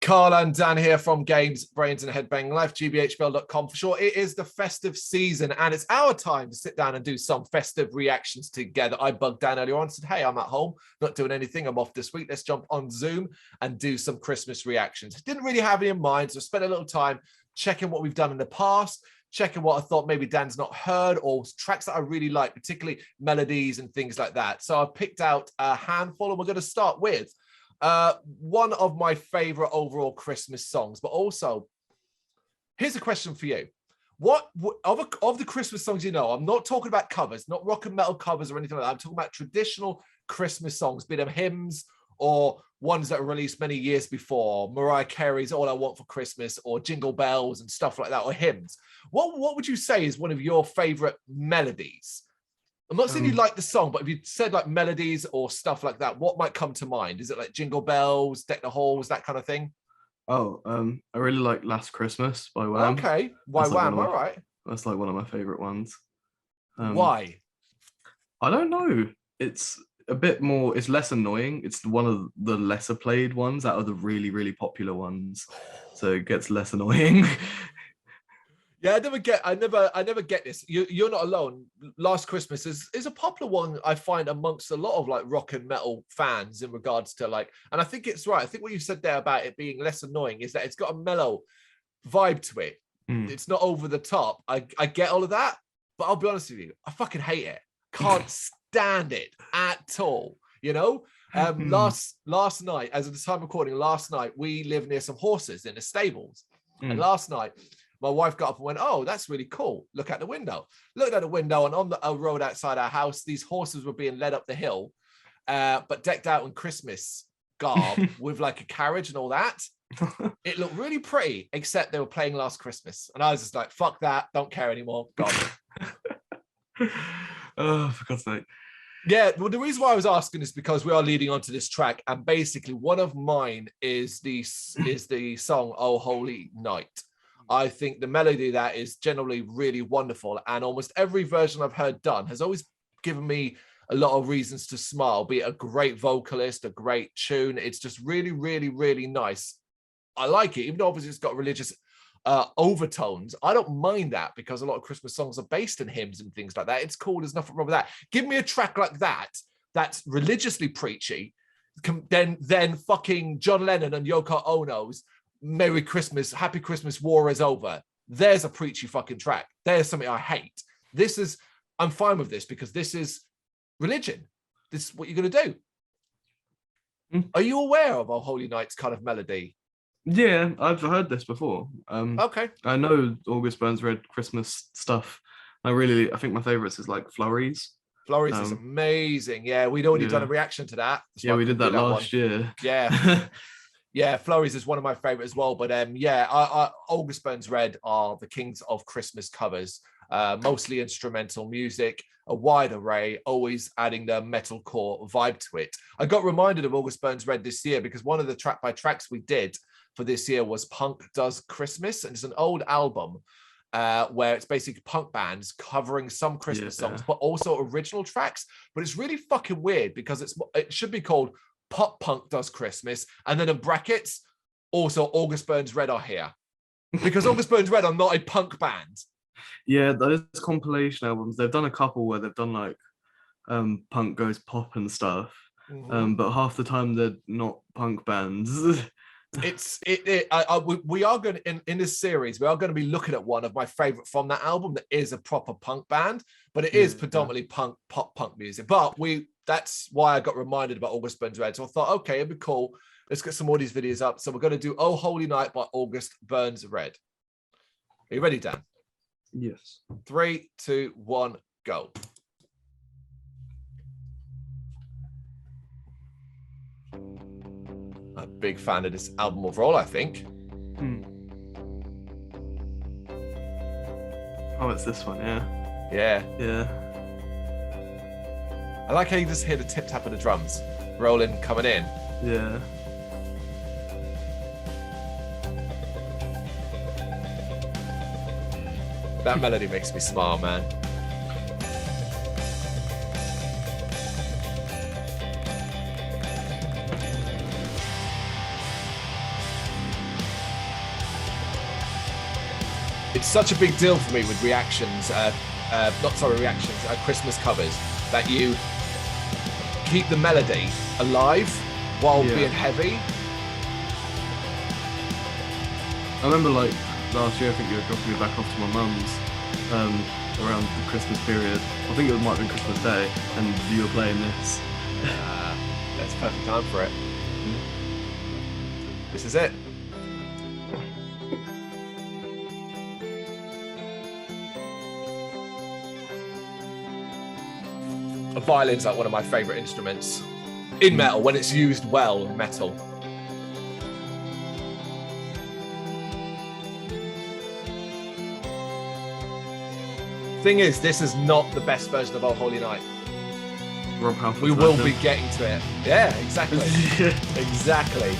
Carl and Dan here from Brrraaains A Head-Banging Life, gbhblofficial for short. It is the festive season and it's our time to sit down and do some festive reactions together. I bugged Dan earlier on and said, hey, I'm at home, not doing anything. I'm off this week. Let's jump on Zoom and do some Christmas reactions. Didn't really have any in mind, so spent a little time checking what we've done in the past, checking what I thought maybe Dan's not heard or tracks that I really like, particularly melodies and things like that. So I picked out a handful and we're going to start with one of my favorite overall Christmas songs. But also, here's a question for you. What of the Christmas songs, you know, I'm not talking about covers, not rock and metal covers or anything like that. I'm talking about traditional Christmas songs, be them hymns or ones that were released many years before. Mariah Carey's All I Want for Christmas or Jingle Bells and stuff like that, or hymns. What would you say is one of your favorite melodies? I'm not saying you like the song, but if you said like melodies or stuff like that, what might come to mind? Is it like Jingle Bells, Deck the Halls, that kind of thing? Oh, I really like Last Christmas by Wham. Okay, why Wham? All right. That's like one of my favorite ones. Why? I don't know. It's a bit more, it's less annoying. It's one of the lesser played ones out of the really, really popular ones. So it gets less annoying. Yeah, I never get this. You're not alone. Last Christmas is a popular one I find amongst a lot of like rock and metal fans in regards to like, and I think it's right. I think what you said there about it being less annoying is that it's got a mellow vibe to it. It's not over the top. I get all of that, but I'll be honest with you, I fucking hate it. Can't stand it at all. You know, last night, as of the time recording, last night we live near some horses in the stables, and last night my wife got up and went, oh, that's really cool. Look out the window. Looked out the window, and on the road outside our house, these horses were being led up the hill, but decked out in Christmas garb with like a carriage and all that. It looked really pretty, except they were playing Last Christmas. And I was just like, fuck that. Don't care anymore. Gone. Oh, for God's sake. Yeah, well, the reason why I was asking is because we are leading on to this track, and basically one of mine is the song "Oh Holy Night." I think the melody of that is generally really wonderful, and almost every version I've heard done has always given me a lot of reasons to smile, be it a great vocalist, a great tune. It's just really, really, really nice. I like it, even though obviously it's got religious overtones. I don't mind that because a lot of Christmas songs are based in hymns and things like that. It's cool. There's nothing wrong with that. Give me a track like that that's religiously preachy, then fucking John Lennon and Yoko Ono's Merry Christmas, Happy Christmas, War is Over. There's a preachy fucking track. There's something I hate. I'm fine with this because this is religion. This is what you're going to do. Are you aware of Oh Holy Night's kind of melody? Yeah, I've heard this before. Okay. I know August Burns Red Christmas stuff. I think my favorites is like Flurries. Flurries is amazing. Yeah, we'd already done a reaction to that. Yeah, we did that last year. Yeah. Yeah, Flurries is one of my favorite as well. But August Burns Red are the kings of Christmas covers. Mostly instrumental music, a wide array, always adding the metalcore vibe to it. I got reminded of August Burns Red this year because one of the track by tracks we did for this year was Punk Does Christmas, and it's an old album where it's basically punk bands covering some Christmas songs, but also original tracks. But it's really fucking weird because it should be called Pop Punk Does Christmas, and then in brackets, also August Burns Red are here. Because August Burns Red are not a punk band. Yeah, those compilation albums, they've done a couple where they've done like punk goes pop and stuff. But half the time they're not punk bands. We are going to, in this series, we are going to be looking at one of my favorite from that album that is a proper punk band, but it is predominantly pop punk music. But that's why I got reminded about August Burns Red. So I thought, okay, it'd be cool. Let's get some more of these videos up. So we're going to do Oh Holy Night by August Burns Red. Are you ready, Dan? Yes. 3, 2, 1, go. I'm a big fan of this album overall, I think. Oh, it's this one, yeah. Yeah. I like how you just hear the tip tap of the drums rolling, coming in. Yeah. That melody makes me smile, man. It's such a big deal for me with reactions, Christmas covers, that you keep the melody alive while being heavy. I remember like last year, I think you were dropping me back off to my mum's around the Christmas period. I think it might have been Christmas Day, and you were playing this. That's perfect time for it. This is it. A violin's like one of my favorite instruments in metal when it's used well in metal. Thing is, this is not the best version of Oh Holy Night. We will be getting to it. Yeah, exactly. Exactly.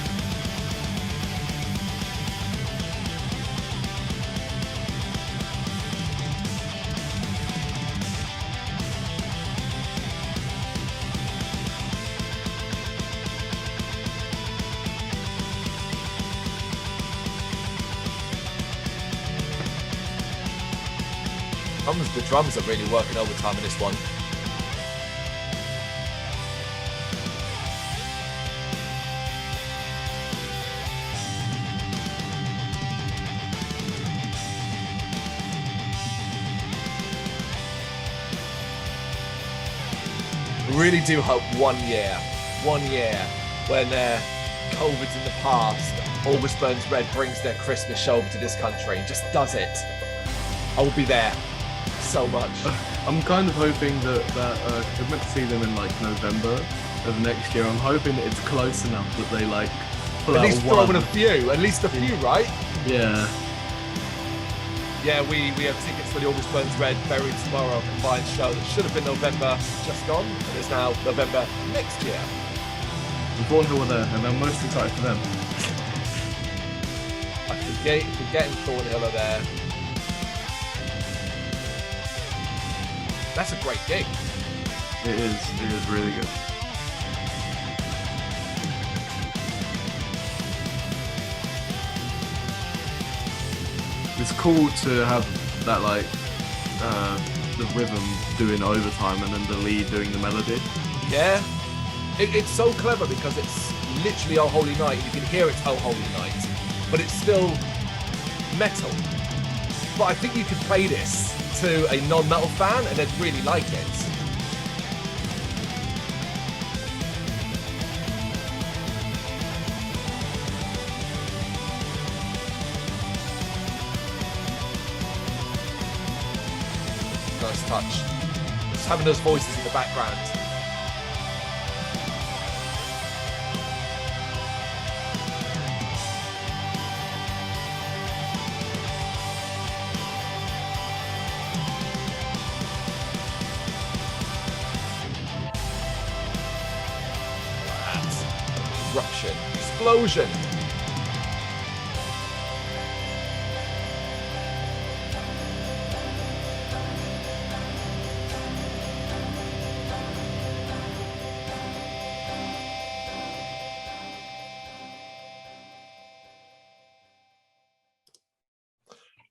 The drums are really working overtime in this one. I really do hope one year when COVID's in the past, August Burns Red brings their Christmas show over to this country and just does it. I will be there. So much. I'm kind of hoping that we're meant to see them in like November of next year. I'm hoping that it's close enough that they like pull at least throw in at least a few, right? Yeah. Yeah, we have tickets for the August Burns Red Buried Tomorrow combined show that should have been November just gone, and is now November next year. And Thornhill were there, and I'm most excited for them. I forgetting Thornhill are there. That's a great gig. It is really good. It's cool to have that like the rhythm doing overtime and then the lead doing the melody. Yeah, it's so clever because it's literally Oh Holy Night. You can hear it's Oh Holy Night, but it's still metal. But I think you could play this to a non-metal fan and they'd really like it. Nice touch. Just having those voices in the background. Eruption. Explosion.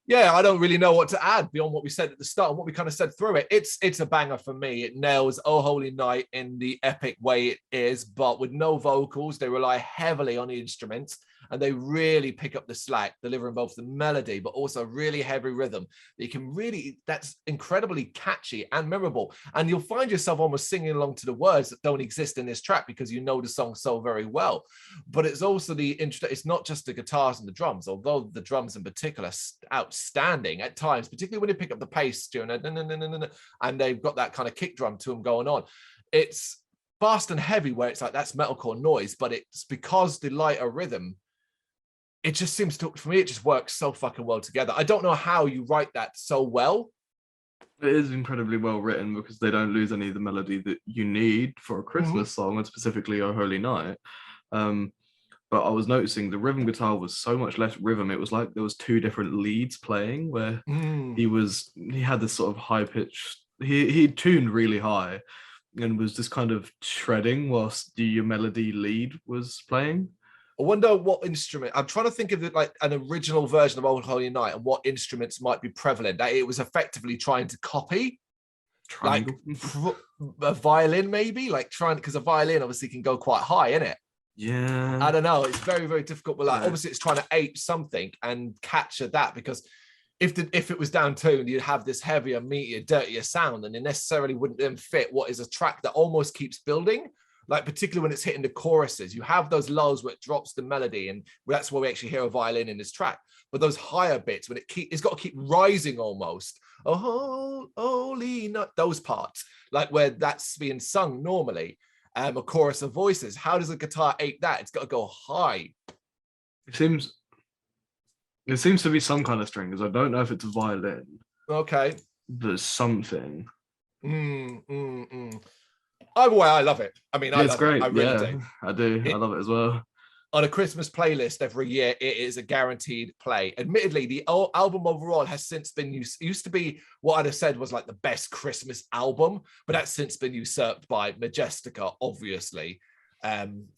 Yeah, I don't really know what to add beyond what we said at the start and what we kind of said through it. It's a banger for me. It nails Oh Holy Night in the epic way it is, but with no vocals. They rely heavily on the instruments and they really pick up the slack, delivering both the melody, but also really heavy rhythm that you can really, that's incredibly catchy and memorable. And you'll find yourself almost singing along to the words that don't exist in this track because you know the song so very well. But it's also it's not just the guitars and the drums, although the drums in particular are outstanding at times, particularly when they pick up the pace during and they've got that kind of kick drum to them going on. It's fast and heavy where it's like that's metalcore noise, but it's because the lighter rhythm, it just seems to, for me, it just works so fucking well together. I don't know how you write that so well. It is incredibly well written because they don't lose any of the melody that you need for a Christmas song, and specifically O Holy Night. But I was noticing the rhythm guitar was so much less rhythm. It was like there was two different leads playing where he had this sort of high pitch. He tuned really high and was just kind of shredding whilst the melody lead was playing. I wonder what instrument. I'm trying to think of it like an original version of Old Holy Night and what instruments might be prevalent. That it was effectively trying to copy, Triangle. like a violin, maybe, like trying, because a violin obviously can go quite high, innit? Yeah. I don't know. It's very, very difficult. But like, Yeah. obviously, it's trying to ape something and capture that, because if it was down tuned, you'd have this heavier, meatier, dirtier sound, and it necessarily wouldn't then fit what is a track that almost keeps building. Like particularly when it's hitting the choruses, you have those lows where it drops the melody, and that's where we actually hear a violin in this track. But those higher bits, when it's got to keep rising almost. Oh, holy, not those parts, like where that's being sung normally. A chorus of voices. How does a guitar ape that? It's got to go high. It seems to be some kind of string, because I don't know if it's a violin. Okay. There's something. Either way, I love it. I mean, I love great. it. I really do. I do. I love it as well. On a Christmas playlist every year, it is a guaranteed play. Admittedly, the album overall has since been used to be what I'd have said was like the best Christmas album, but that's since been usurped by Majestica, obviously,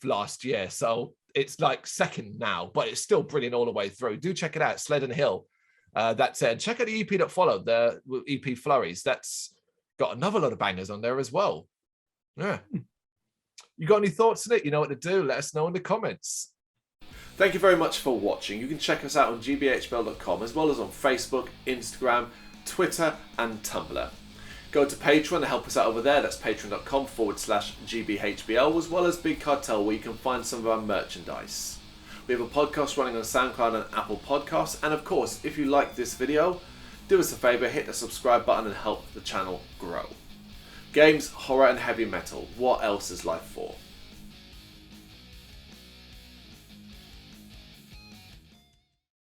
last year. So it's like second now, but it's still brilliant all the way through. Do check it out, Sled and Hill. That's it. Check out the EP that followed, the EP Flurries. That's got another lot of bangers on there as well. Yeah. You got any thoughts on it? You know what to do. Let us know in the comments. Thank you very much for watching. You can check us out on gbhbl.com, as well as on Facebook, Instagram, Twitter, and Tumblr. Go to Patreon to help us out over there. That's patreon.com/gbhbl, as well as Big Cartel, where you can find some of our merchandise. We have a podcast running on SoundCloud and Apple Podcasts. And of course, if you like this video, do us a favor, hit the subscribe button and help the channel grow. Games, horror, and heavy metal. What else is life for?